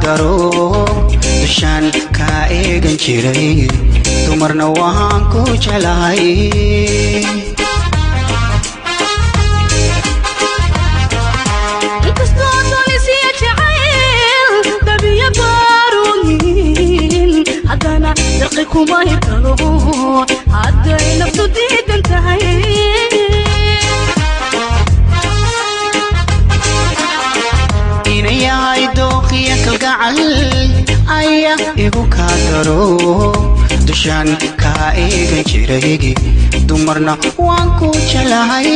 daro dushan ka eegan jiray dumarna waan ku jeclahay kuma helo haday naftu diidan tahay inay dooqiya kalgacal aya igu ka daro dushan ka eegan jiray dumarna waan ku jeclahay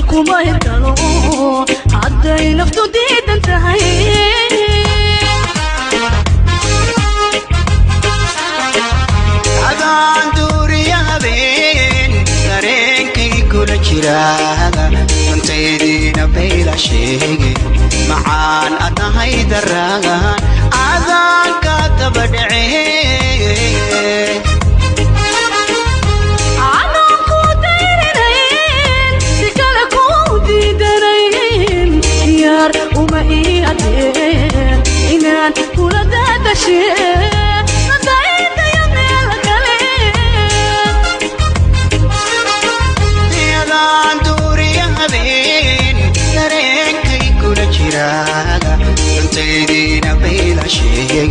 kuma helo haday naftu diidan tahay adaan duuriya habeen dareenkay kula jiraaga dantaydina bayla sheegay macaan adnahay daraaga adaan ka tabadhacee inaan kula daadashee nadayda ya meel kale adaan duuriya habeen dareenkay kula jiraaga dantaydina bayla sheegay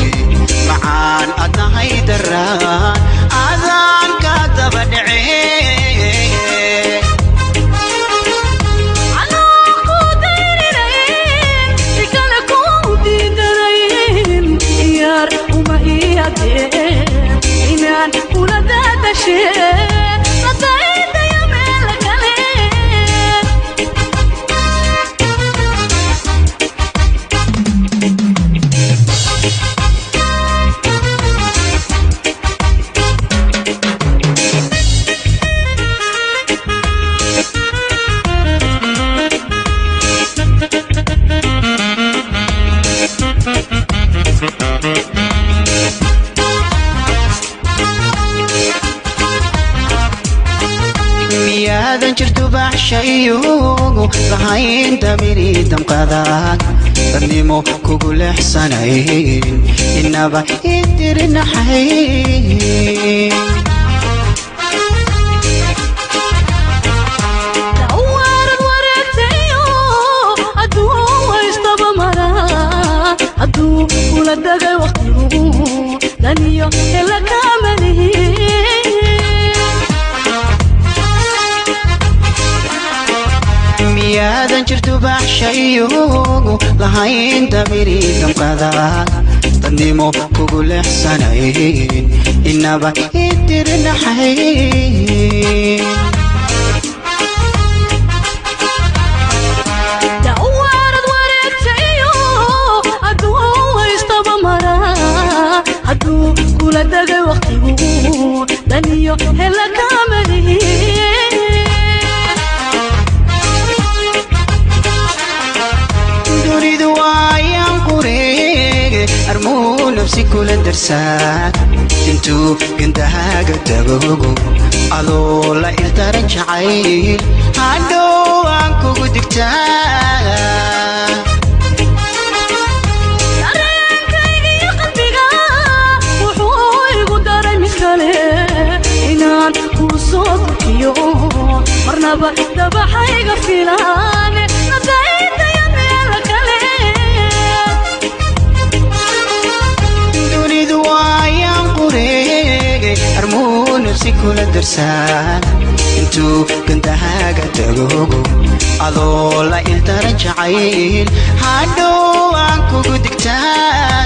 macaan adnahay daraan adaan ka dabadhacee inaan kula daadashee nadayda ya meel kale miyaadan jirto baxshayogo lahayn damiri damqadaag dadnimo kugu leexsanayn inaba idirinaxay dawarad wareegtayo hadduu haystaba maraa hadduu kula dagay waqtigu daniyo hela kaamalihi miyaadan jirto baxshayogo lahayn damiri damqadaag dadnimo kugu leexsanayn inaba idirinaxay dawarad wareegtayo hadduu haystaba maraa hadduu kula dagay waqtigu daniyo hela kaamalihi armuu nafsi kula darsaad intuu gandahaaga tagogo adoo la ildaran jacayl hadhow aan kugu digtaa dareenkaygiyo qalbiga wuxuu igu daray mid kale inaan kuu soo dukiyo marnaba dabaxayga filaane nadayda ya meel kale armuu nafsi kula darsaad intuu gandahaaga tagogo adoo la ildaran jacayl hadhow aan kugu digtaa